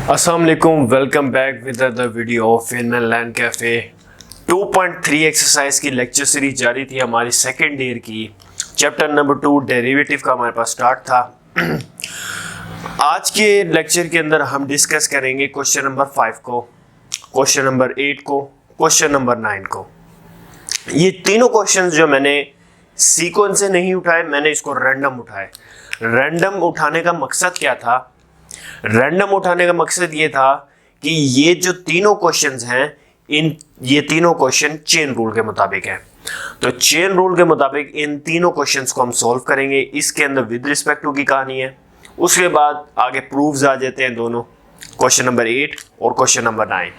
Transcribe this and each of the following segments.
अस्सलाम वालेकुम, welcome back with the video of Inman land cafe. 2.3 exercise की lecture series जारी थी हमारी सेकेंड ईयर की। चैप्टर नंबर 2 डेरिवेटिव का हमारे पास स्टार्ट था। आज के लेक्चर के अंदर हम डिस्कस करेंगे क्वेश्चन नंबर 5 को, क्वेश्चन नंबर 8 को, क्वेश्चन नंबर 9 को। ये तीनों क्वेश्चंस जो मैंने सीक्वेंस से नहीं उठाए, मैंने इसको रैंडम उठाए। रैंडम उठाने का मकसद क्या था? रैंडम उठाने का मकसद ये था कि ये जो तीनों क्वेश्चंस हैं, ये तीनों क्वेश्चन चेन रूल के मुताबिक है। तो चेन रूल के मुताबिक इन तीनों क्वेश्चंस को हम सॉल्व करेंगे। इसके अंदर विद रिस्पेक्ट टू की कहानी है। उसके बाद आगे प्रूफ्स आ जाते हैं दोनों, क्वेश्चन नंबर 8 और question number 9।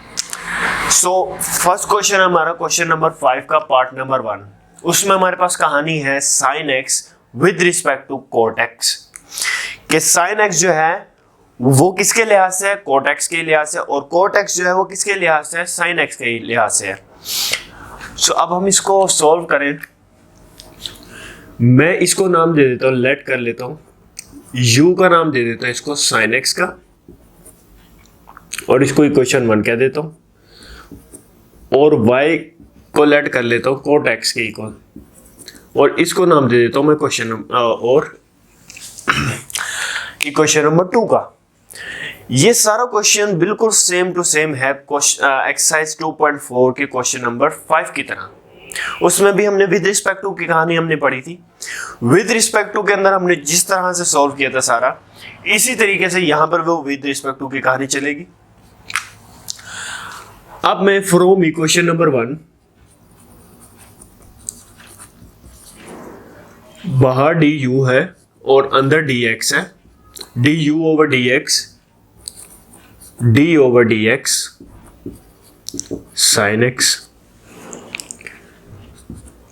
So first question हमारा क्वेश्चन नंबर 5 का पार्ट नंबर 1। उसमें हमारे पास कहानी है sine x with respect to cot x. कि साइन एक्स जो है वो किसके लिहाज से है? कोट एक्स के लिहाज से। और कोट एक्स जो है वो किसके लिहाज से है? साइन एक्स के लिहाज से है। सो अब हम इसको सॉल्व करें। मैं इसको नाम दे देता हूं, लेट कर लेता हूं, u का नाम दे देता हूं इसको साइन एक्स का, और इसको इक्वेशन 1 कह देता हूं, और y को लेट कर लेता हूं कोट एक्स के इक्वल, और इसको नाम दे देता हूं मैं क्वेश्चन और इक्वेशन नंबर 2 का। ये सारा क्वेश्चन बिल्कुल सेम टू सेम है एक्सरसाइज 2.4 के क्वेश्चन नंबर 5 की तरह। उसमें भी हमने विद रिस्पेक्ट टू की कहानी हमने पढ़ी थी। विद रिस्पेक्ट टू के अंदर हमने जिस तरह से सॉल्व किया था सारा, इसी तरीके से यहां पर वो विद रिस्पेक्ट टू की कहानी चलेगी। अब मैं फ्रॉम इक्वेशन नंबर 1, बाहर du है और अंदर dx है, du over dx, d over dx sine x.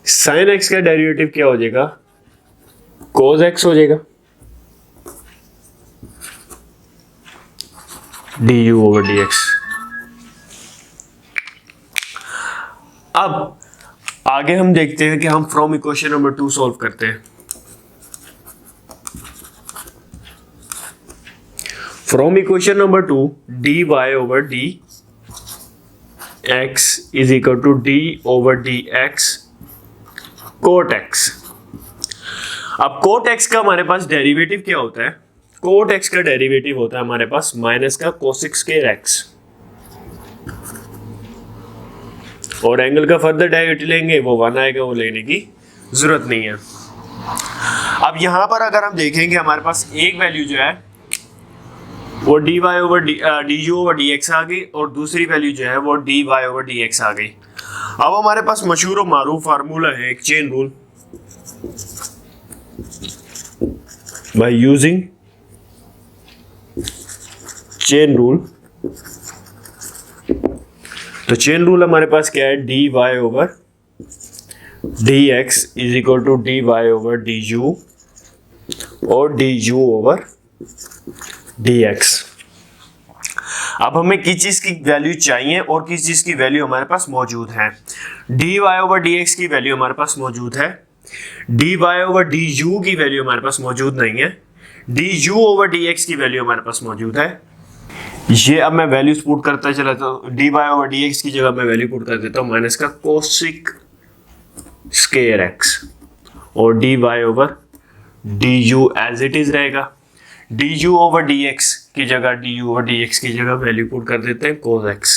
Sine x का डेरिवेटिव क्या हो जाएगा? कोस एक्स हो जाएगा, du ओवर dx। अब आगे हम देखते हैं कि हम फ्रॉम इक्वेशन नंबर 2 सॉल्व करते हैं। From equation number 2, dy over dx is equal to d over dx cot x। अब कोट x का हमारे पास डेरिवेटिव क्या होता है? कोट x का डेरिवेटिव होता है हमारे पास माइनस का कोसेक स्क्वायर x, और एंगल का फर्दर डेरिवेटिव लेंगे वो 1 आएगा, वो लेने की जरूरत नहीं है। अब यहां पर अगर हम देखेंगे हमारे पास एक वैल्यू जो है वो dy over du over dx आ गई, और दूसरी वैल्यू जो है वो dy ओवर dx आ गई। अब हमारे पास मशहूर और मारूफ फार्मूला है एक chain rule. By using chain rule, तो चेन रूल हमारे पास क्या है? dy over dx is equal to dy over du और du ओवर dx। अब हमें किस चीज की वैल्यू चाहिए और किस चीज की वैल्यू हमारे पास मौजूद है? dy ओवर dx की वैल्यू हमारे पास मौजूद है, dy ओवर du की वैल्यू हमारे पास मौजूद नहीं है, du ओवर dx की वैल्यू हमारे पास मौजूद है। ये अब मैं वैल्यूज पुट करता चला, तो dy ओवर dx की जगह मैं वैल्यू पुट कर देता हूँ माइनस का कोसेक स्क्वायर x, और dy over du as it is रहेगा। du ओवर dx की जगह du ओवर dx की जगह वैल्यू पुट कर देते हैं cos x।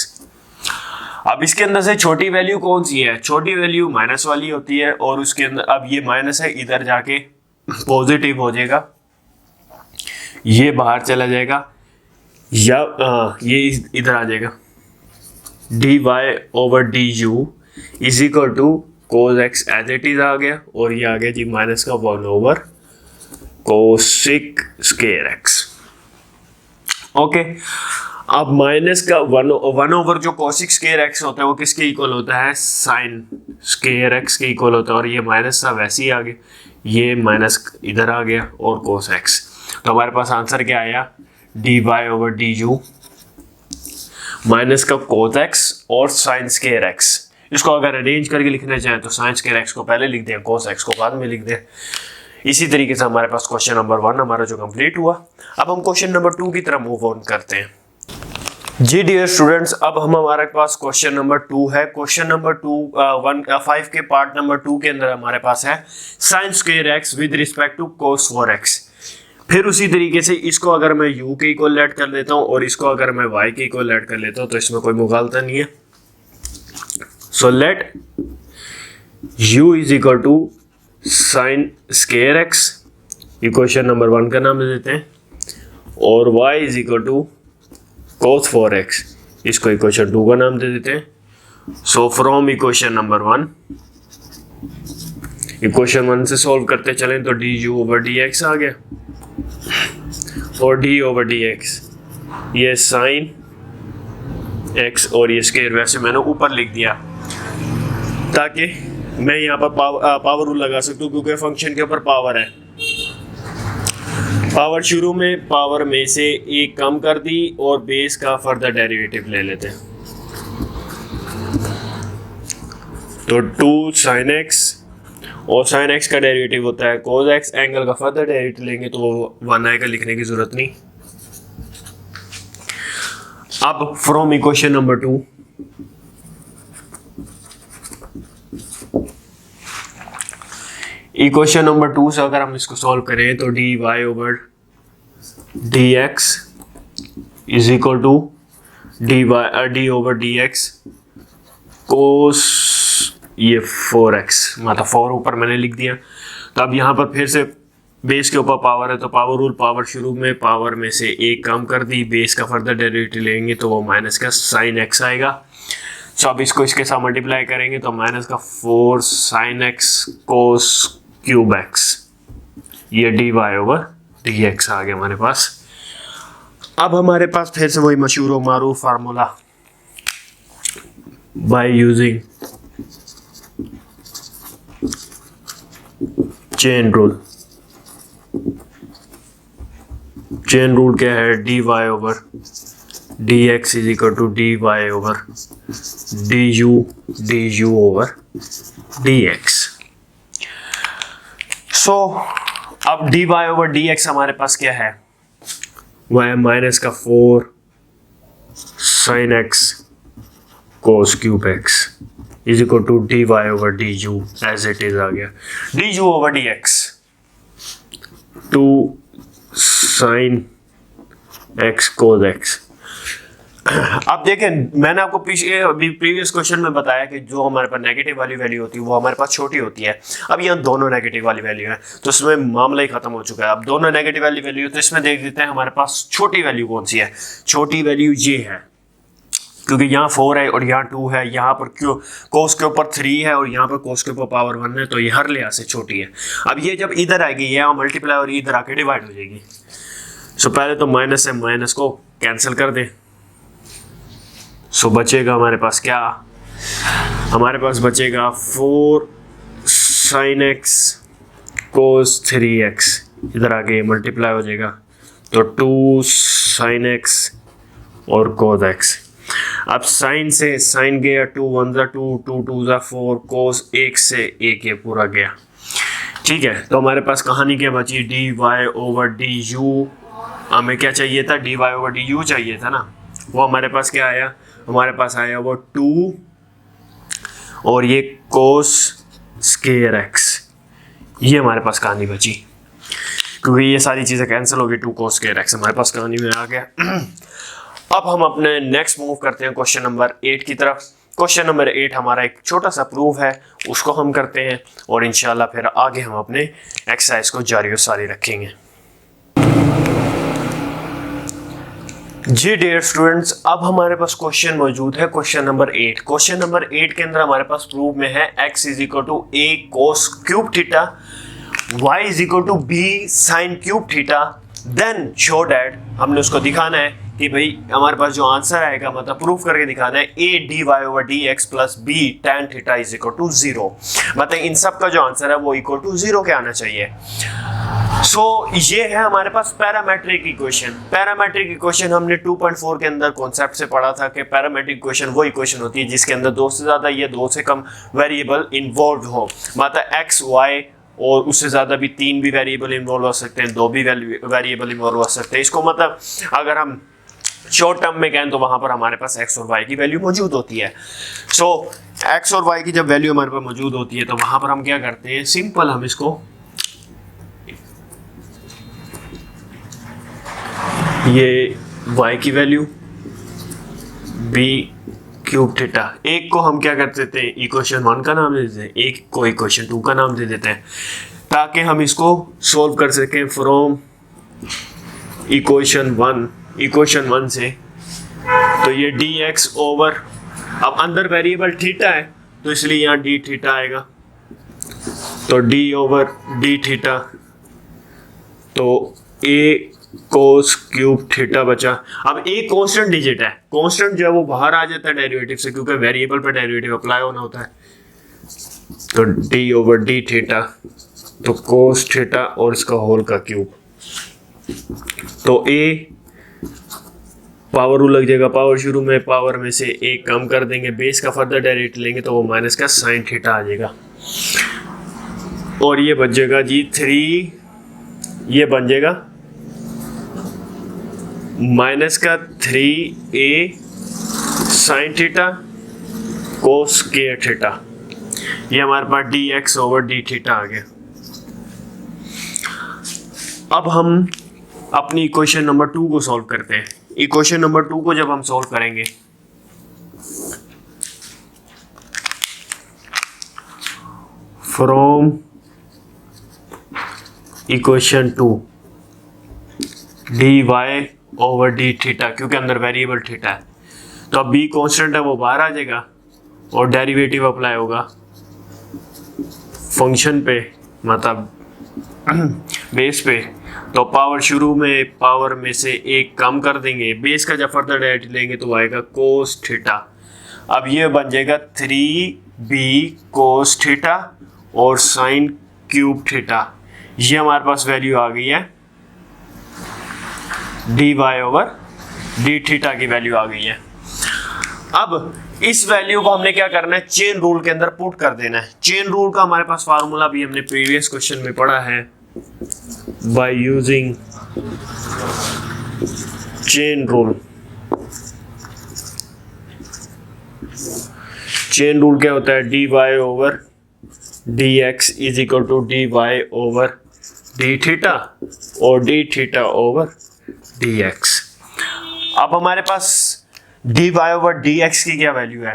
अब इसके अंदर से छोटी वैल्यू कौन सी है? छोटी वैल्यू माइनस वाली होती है, और उसके अंदर अब ये माइनस है, इधर जाके पॉजिटिव हो जाएगा, ये बाहर चला जाएगा, या ये इधर आ जाएगा। dy over du is equal to cos x as it is आ गया, और ये आ गया जी माइनस का 1 over cosec square x। Okay, अब माइनस का 1 ओवर जो कोसेक स्क्वायर x होता है वो किसके इक्वल होता है? साइन स्क्वायर x के इक्वल होता है, और ये माइनस था वैसे ही आ गया, ये माइनस इधर आ गया, और कोस x। तो हमारे पास आंसर क्या आया? dy ओवर du माइनस का कोस x और साइन स्क्वायर x। इसको अगर अरेंज करके लिखना चाहें तो साइन स्क्वायर x को पहले लिख दें, कोस x को बाद में लिख दें। इसी तरीके से हमारे पास क्वेश्चन नंबर 1 हमारा जो कंप्लीट हुआ। अब हम क्वेश्चन नंबर 2 की तरफ मूव ऑन करते हैं। जी डियर स्टूडेंट्स, अब हमारे पास क्वेश्चन नंबर 2 है। क्वेश्चन नंबर 5 के पार्ट नंबर 2 के अंदर हमारे पास है sine square x with respect to cos 4x। फिर उसी तरीके से इसको अगर मैं u के इक्वल ऐड कर लेता हूँ और इसको अगर मैं y के इक्वल ऐड कर लेता हूँ तो इसमें कोई मुगालता नहीं है। So let u is equal to sine square x, equation number 1 का नाम दे देते हैं, और y is equal to cos 4x, इसको इक्वेशन 2 का नाम दे देते हैं। So from equation number 1, equation 1 से सॉल्व करते चलें तो d u over d x आ गया, और डी ओवर डी एक्स ये साइन x और ये स्क्वायर वैसे मैंने ऊपर लिख दिया ताकि मैं यहाँ पर पावर रूल लगा सकता हूँ, क्योंकि फंक्शन के ऊपर पावर है। पावर शुरू में पावर में से एक कम कर दी और बेस का फर्दर डेरिवेटिव ले लेते हैं। तो 2 sin x और sin x का डेरिवेटिव होता है cos x, एंगल का फर्दर डेरिवेटिव लेंगे तो वो 1 आएगा, लिखने की जरूरत नहीं। अब from equation number 2, equation number 2 से अगर हम इसको सॉल्व करें तो d y over d x is equal to d over d x cos ये 4x, मतलब 4 ऊपर मैंने लिख दिया। तो अब यहाँ पर फिर से बेस के ऊपर पावर है तो पावर रूल, पावर शुरू में पावर में से एक कम कर दी, बेस का फर्दर डेरिवेटिव लेंगे तो वो माइनस का साइन x आएगा। तो अब इसको इसके साथ मल्टीप्लाई करेंगे तो माइनस का 4 sin x cos cube x, ये d y over d x आ गया हमारे पास। अब हमारे पास फिर से वही मशहूर मारूफ formula, by using chain rule. Chain rule क्या है? D y over d x is equal to d y over d u over d x. So अब d y over d x हमारे पास क्या है? वह है माइनस का 4 sine x cos cube x is equal to d y over d u as it is आ गया। D u over d x 2 sign x cos x. अब देखें, मैंने आपको प्रीवियस क्वेश्चन में बताया कि जो हमारे पास नेगेटिव वाली वैल्यू होती है वो हमारे पास छोटी होती है। अब यहाँ दोनों नेगेटिव वाली वैल्यू है तो इसमें मामला ही खत्म हो चुका है। अब दोनों नेगेटिव वाली वैल्यू, तो इसमें देख देते हैं हमारे पास छोटी वैल्यू कौन सी है। छोटी वैल्यू ये है, क्योंकि यहाँ 4 है और यहाँ 2 है, यहाँ पर क्यों कोस के ऊपर 3 है और यहाँ पर कोस के ऊपर पावर 1 है, तो ये हर लिहाज से छोटी है। अब ये जब इधर आएगी ये यहाँ मल्टीप्लाई और इधर आके डिवाइड हो जाएगी। सो पहले तो माइनस से माइनस को कैंसिल कर दें। सो बचेगा हमारे पास क्या? हमारे पास बचेगा 4 साइन एक्स कोस 3x, इधर आके मल्टीप्लाई हो जाएगा तो 2 साइन एक्स और कोस x। अब साइन से साइन गया, 2 1 जा 2, 2 2 जा 4, कोस 1 से 1 ये पूरा गया। ठीक है, तो हमारे पास कहानी क्या बची? D y over d u. हमें क्या चाहिए था? D y over d u चाहिए था ना। वो हमारे पास क्या आया? हमारे पास आया वो 2 और ये कोस स्क्वायर एक्स। ये हमारे पास कहानी बची, क्योंकि ये सारी चीज़ें कैंसिल हो गई। 2 कोस स्क्वायर एक्स हमारे पास कहानी में आ गया। अब हम अपने नेक्स्ट मूव करते हैं क्वेश्चन नंबर 8 की तरफ। क्वेश्चन नंबर 8 हमारा एक छोटा सा प्रूफ है, उसको हम करते हैं और इंशाल्लाह फिर आगे हम अपने एक्सरसाइज को जारी और सारी रखेंगे। जी डियर स्टूडेंट्स, अब हमारे पास क्वेश्चन मौजूद है, क्वेश्चन नंबर 8। क्वेश्चन नंबर 8 के अंदर हमारे पास प्रूफ में है x is equal to a cos cube theta, y is equal to b sin cube theta. Then show that, हमने उसको दिखाना है कि भाई हमारे पास जो आंसर आएगा, मतलब प्रूफ करके दिखाना है a dy over dx plus b tan theta is equal to 0। मतलब इन सब का जो आंसर है वो इक्वल टू 0 के आना चाहिए। सो ये है हमारे पास पैरामेट्रिक इक्वेशन। पैरामेट्रिक इक्वेशन हमने 2.4 के अंदर कॉन्सेप्ट से पढ़ा था कि पैरामेट्रिक इक्वेशन वो इक्वेशन होती है जिसके अंदर 2 से ज़्यादा या 2 से कम वेरिएबल इन्वॉल्व हो। मतलब x, y और उससे ज़्यादा भी 3 भी वेरिएबल इन्वॉल्व हो सकते हैं, 2 भी वेरिएबल इन्वॉल्व हो सकते हैं। इसको मतलब अगर हम शॉर्ट टर्म में कहें तो वहां पर हमारे पास एक्स और वाई की वैल्यू मौजूद होती है। सो एक्स और वाई की जब वैल्यू हमारे पास मौजूद होती है तो वहां पर हम क्या करते हैं, सिंपल हम इसको ये y की वैल्यू बी क्यूब थीटा, एक को हम क्या कर देते हैं इक्वेशन 1 का नाम दे देते हैं, एक को इक्वेशन 2 का नाम दे देते हैं, ताकि हम इसको सोल्व कर सकें फ्रॉम इक्वेशन 1 से। तो ये dx ओवर, अब अंदर वेरिएबल थीटा है तो इसलिए यहाँ d थीटा आएगा, तो d ओवर d थीटा, तो a कोस क्यूब थीटा बचा। अब ए कांस्टेंट डिजिट है, कांस्टेंट जो है वो बाहर आ जाता है डेरिवेटिव से, क्योंकि वेरिएबल पर डेरिवेटिव अप्लाई होना होता है। तो डी ओवर डी थीटा, तो कोस थीटा और इसका होल का क्यूब, तो ए पावर रूल लग जाएगा, पावर शुरू में पावर में से एक कम कर देंगे, बेस का फर्दर डेरिवेटिव लेंगे तो वो माइनस का साइन थीटा आ जाएगा, और ये बच जाएगा जी 3, ये बन जाएगा माइनस का 3a साइन थीटा कोस के थीटा, ये हमारे पास dx ओवर डी थीटा आ गया। अब हम अपनी इक्वेशन नंबर 2 को सॉल्व करते हैं। इक्वेशन नंबर 2 को जब हम सॉल्व करेंगे from equation 2 dy over d theta, क्योंकि अंदर वेरिएबल थीटा है तो अब b कांस्टेंट है वो बाहर आ जाएगा और डेरिवेटिव अप्लाई होगा फंक्शन पे, मतलब बेस पे, तो पावर शुरू में पावर में से एक कम कर देंगे, बेस का जब फर्दर डेरिवेटिव लेंगे तो आएगा कोस थीटा। अब ये बन जाएगा 3b कोस थीटा और साइन क्यूब थीटा, ये हमारे पास वैल्यू आ गई है dy ओवर डी थीटा की वैल्यू आ गई है। अब इस वैल्यू को हमने क्या करना है, चेन रूल के अंदर पुट कर देना है। चेन रूल का हमारे पास फार्मूला भी हमने प्रीवियस क्वेश्चन में पढ़ा है, by using chain rule. Chain rule क्या होता है, dy over dx is equal to dy over d theta और डी थीटा ओवर dx। अब हमारे पास dy ओवर dx की क्या वैल्यू है,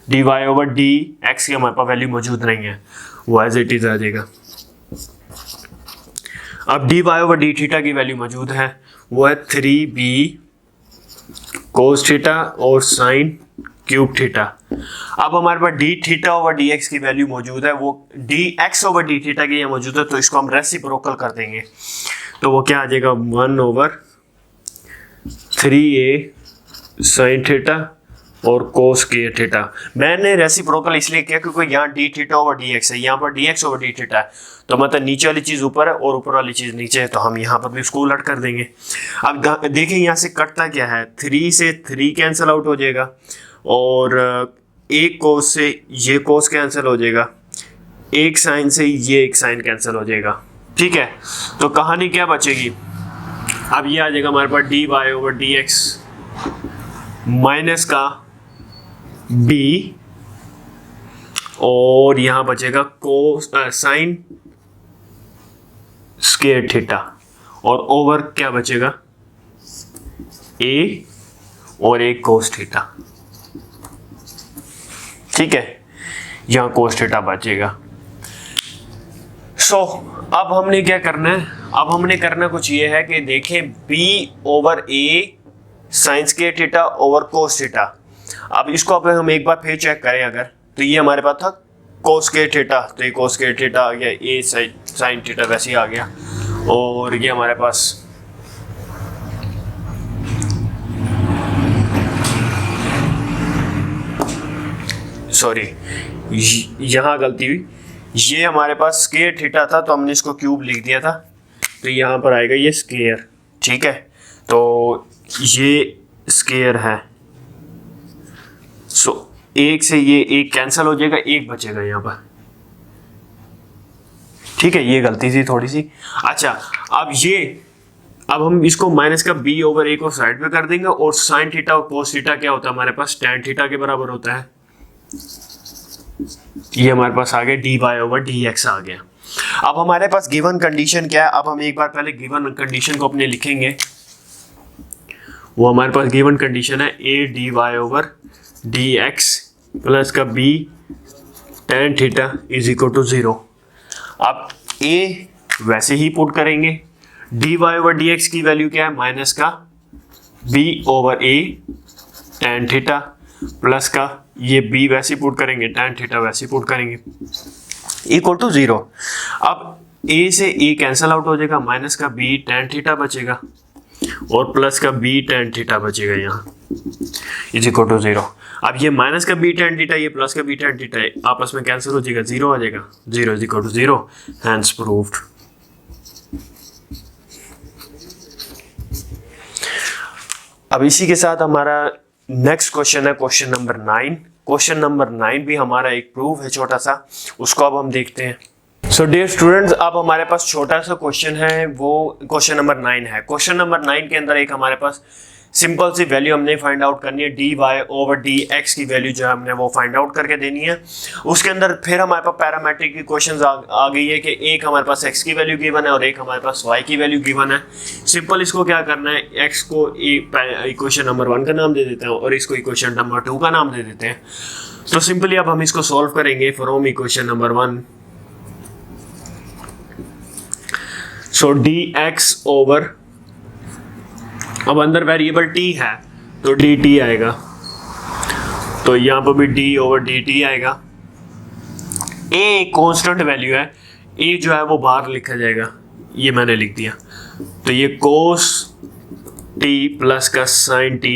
dy ओवर dx की हमारे पास वैल्यू मौजूद नहीं है, वो एज इट इज आ जाएगा। अब dy ओवर d थीटा की वैल्यू मौजूद है, वो है 3b कोस थीटा और साइन क्यूब थीटा। अब हमारे पास d थीटा ओवर dx की वैल्यू मौजूद है, वो dx ओवर d थीटा की मौजूद है, तो इसको हम रेसिप्रोकल कर देंगे, तो वो क्या आ जाएगा 1 ओवर 3a साइन थीटा और कोस के थीटा। मैंने रेसिप्रोकल इसलिए किया क्योंकि यहाँ डी थीटा ओवर dx है, यहाँ पर dx ओवर डी थीटा है, तो मतलब नीचे वाली चीज़ ऊपर है और ऊपर वाली चीज़ नीचे है, तो हम यहाँ पर भी इसको उलट कर देंगे। अब देखिए यहाँ से कटता क्या है, 3 से 3 कैंसिल आउट हो जाएगा और एक कोस से ये कोस कैंसिल हो जाएगा, एक साइन से ये एक साइन कैंसिल हो जाएगा, ठीक है। तो कहानी क्या बचेगी, अब ये आ जाएगा हमारे पास dy ओवर dx माइनस का b और यहां बचेगा कोस साइन स्क्वायर थीटा और ओवर क्या बचेगा a और एक कोस थीटा, ठीक है, यहां कोस थीटा बचेगा। अब हमने क्या करना है, अब हमने करना कुछ ये है कि देखें b over a sine square theta over cos theta. अब इसको अब हम एक बार फिर चेक करें, अगर तो ये हमारे पास था कोस स्क्वायर थीटा, तो ये कोस स्क्वायर थीटा आ गया, a साइन थीटा वैसे ही आ गया, और ये हमारे पास सॉरी यहाँ गलती हुई, ये हमारे पास स्क्वायर थीटा था तो हमने इसको क्यूब लिख दिया था, तो यहाँ पर आएगा ये स्क्वायर, ठीक है, तो ये स्क्वायर है। सो एक से ये एक कैंसिल हो जाएगा, एक बचेगा यहाँ पर, ठीक है, ये गलती थी थोड़ी सी। अच्छा, अब ये अब हम इसको माइनस का b ओवर a को साइड पे कर देंगे और साइन थीटा और कोस थीटा क्या होता है हमारे पास, tan थीटा के बराबर होता है। ये हमारे पास आ गया dy ओवर dx आ गया। अब हमारे पास गिवन कंडीशन क्या है, अब हम एक बार पहले गिवन कंडीशन को अपने लिखेंगे। वो हमारे पास गिवन कंडीशन है a dy over dx plus का b tan theta is equal to 0। अब a वैसे ही पुट करेंगे, dy ओवर dx की वैल्यू क्या है, माइनस का b over a tan theta plus का ये b वैसे पुट करेंगे, tan थीटा वैसे पुट करेंगे, इक्वल टू 0। अब a से a कैंसिल आउट हो जाएगा, माइनस का b tan थीटा बचेगा और प्लस का b tan थीटा बचेगा यहाँ, इज इक्वल टू 0। अब ये माइनस का b tan थीटा ये प्लस का b tan थीटा आपस में कैंसिल हो जाएगा, 0 आ जाएगा, 0 is equal to 0, hence proved. अब इसी के साथ हमारा नेक्स्ट क्वेश्चन है क्वेश्चन नंबर 9। क्वेश्चन नंबर 9 भी हमारा एक प्रूफ है छोटा सा, उसको अब हम देखते हैं। सो डियर स्टूडेंट्स, अब हमारे पास छोटा सा क्वेश्चन है, वो क्वेश्चन नंबर 9 है। क्वेश्चन नंबर 9 के अंदर एक हमारे पास सिंपल सी वैल्यू हमने फाइंड आउट करनी है, dy ओवर dx की वैल्यू जो है हमने वो फाइंड आउट करके देनी है। उसके अंदर फिर हमारे पास पैरामेट्रिक की क्वेश्चंस आ गई है कि एक हमारे पास x की वैल्यू गिवन है और एक हमारे पास y की वैल्यू गिवन है। सिंपल इसको क्या करना है, x को इक्वेशन नंबर 1 का नाम दे देते हैं और इसको इक्वेशन नंबर 2 का नाम दे देते हैं। तो सिंपली अब हम इसको सॉल्व करेंगे from equation number 1। So dx over, अब अंदर वेरिएबल t है तो dt आएगा, तो यहाँ पर भी d ओवर dt आएगा। a एक कांस्टेंट वैल्यू है, a जो है वो बाहर लिखा जाएगा, ये मैंने लिख दिया, तो ये cos t प्लस का sin t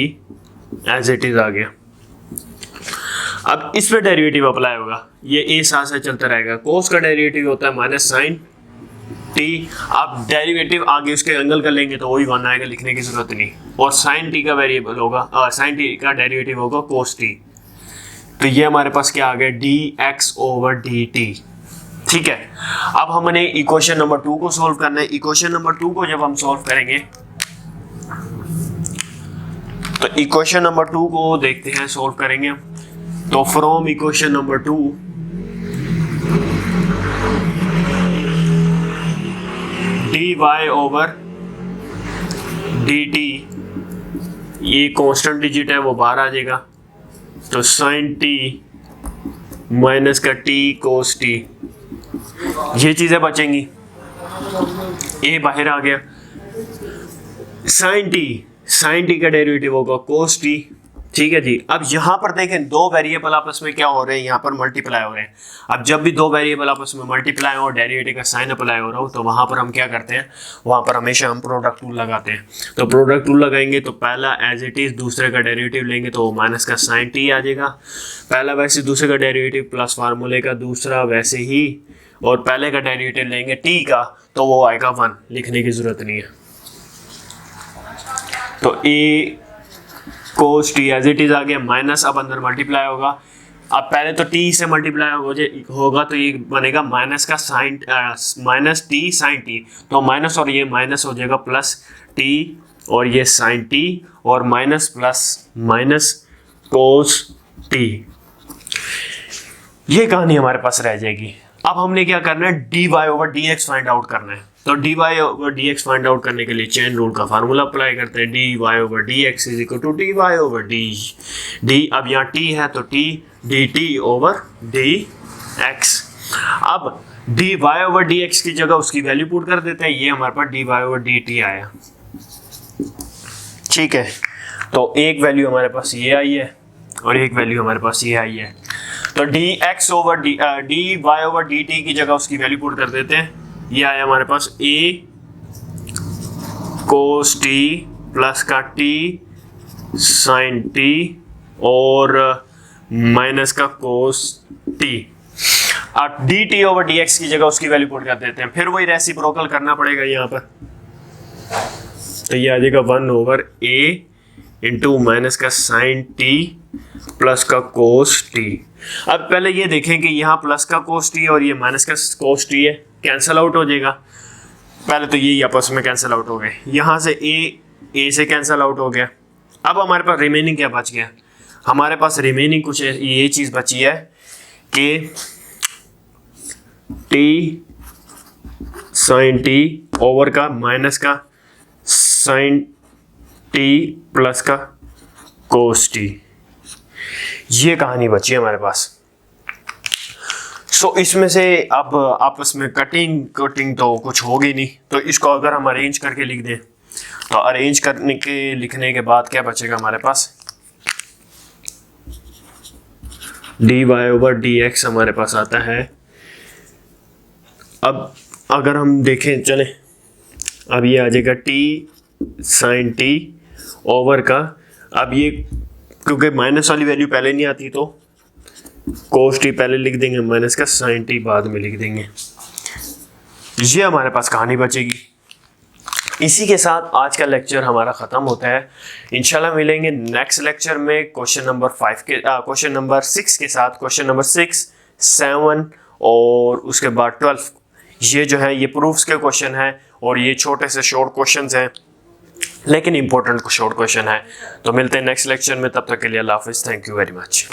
as it is आ गया। अब इस पे डेरिवेटिव अप्लाई होगा, ये a साथ साथ चलता रहेगा। cos का डेरिवेटिव होता है माइनस साइन t, आप डेरिवेटिव आगे उसके एंगल का लेंगे तो वही 1 आएगा, लिखने की जरूरत नहीं। और साइन t का वेरिएबल होगा, साइन t का डेरिवेटिव होगा cos t। तो ये हमारे पास क्या आ गया, dx ओवर dt। ठीक है, अब हमने इक्वेशन नंबर 2 को सॉल्व करना है। इक्वेशन नंबर 2 को जब हम सॉल्व करेंगे तो इक्वेशन नंबर 2 को देखते हैं, सॉल्व करेंगे। तो from equation number 2 dy over dt, ये कांस्टेंट डिजिट है वो बाहर आ जाएगा, तो sin t माइनस का t cos t, ये चीजें बचेंगी। a बाहर आ गया, sin t का डेरिवेटिव होगा cos t। ठीक है जी। अब यहाँ पर देखें दो वेरिएबल आपस में क्या हो रहे हैं, यहाँ पर मल्टीप्लाई हो रहे हैं। अब जब भी दो वेरिएबल आपस में मल्टीप्लाई हो और डेरिवेटिव का साइन अप्लाई हो रहा हो तो वहाँ पर हम क्या करते हैं, वहाँ पर हमेशा हम प्रोडक्ट रूल लगाते हैं। तो प्रोडक्ट रूल लगाएंगे तो पहला एज इट इज, दूसरे का डेरिवेटिव लेंगे तो माइनस का साइन टी आ जाएगा। पहला वैसे दूसरे का डेरिवेटिव प्लस फार्मूले का, दूसरा वैसे ही, और पहले का डेरिवेटिव लेंगे टी का तो वो आएगा 1, लिखने की जरूरत नहीं है। तो a cos t as it is आ गया, माइनस अब अंदर मल्टीप्लाई होगा। अब पहले तो t से मल्टीप्लाई होगा तो ये बनेगा माइनस का sine, minus t sine t, तो माइनस और ये माइनस हो जाएगा प्लस t और ये साइन t और minus plus minus cos t। ये कहानी हमारे पास रह जाएगी। अब हमने क्या करना है, dy over dx find out करना है। तो dy over dx find out करने के लिए चेन रूल का फार्मूला अप्लाई करते हैं, dy over dx is equal to dy over d। अब यहाँ t है तो t dt ओवर dx। अब dy ओवर dx की जगह उसकी वैल्यू पुट कर देते हैं, ये हमारे पास dy ओवर dt आया। ठीक है, तो एक वैल्यू हमारे पास ये आई है और एक वैल्यू हमारे पास ये आई है। तो dx over dy over dt की जगह उसकी वैल्यू पुट कर देते हैं, ये आया हमारे पास a cos t प्लस का t sin t और माइनस का cos t। अब dt ओवर dx की जगह उसकी वैल्यू पुट कर देते हैं, फिर वही रेसिप्रोकल करना पड़ेगा यहाँ पर, तो ये आ जाएगा 1 ओवर a इंटू माइनस का sin t प्लस का cos t। अब पहले ये देखें कि यहाँ प्लस का cos t और ये माइनस का cos t है, कैंसल आउट हो जाएगा। पहले तो ये आपस में कैंसिल आउट हो गए, यहाँ से ए से कैंसिल आउट हो गया। अब हमारे पास रिमेनिंग क्या बच गया, हमारे पास रिमेनिंग कुछ ये चीज़ बची है कि टी साइन टी ओवर का माइनस का साइन टी प्लस का कोस टी, ये कहानी बची है हमारे पास। सो इसमें से अब आपस में कटिंग तो कुछ होगी नहीं, तो इसको अगर हम अरेंज करके लिख दें तो अरेंज करने के लिखने के बाद क्या बचेगा हमारे पास, d y over d x हमारे पास आता है। अब अगर हम देखें चले, अब ये आ जाएगा टी साइन टी ओवर का, अब ये क्योंकि माइनस वाली वैल्यू पहले नहीं आती तो कोस टी पहले लिख देंगे, माइनस का साइन टी बाद में लिख देंगे। ये हमारे पास कहानी बचेगी। इसी के साथ आज का लेक्चर हमारा ख़त्म होता है। इंशाल्लाह मिलेंगे नेक्स्ट लेक्चर में क्वेश्चन नंबर 6 के साथ, क्वेश्चन नंबर 6, 7 और उसके बाद 12। ये जो है ये प्रूफ्स के क्वेश्चन हैं और ये छोटे से शॉर्ट क्वेश्चंस हैं लेकिन इंपॉर्टेंट शॉर्ट क्वेश्चन है। तो मिलते हैं नेक्स्ट लेक्चर में, तब तक के लिए अल्लाह हाफिज़, थैंक यू वेरी मच।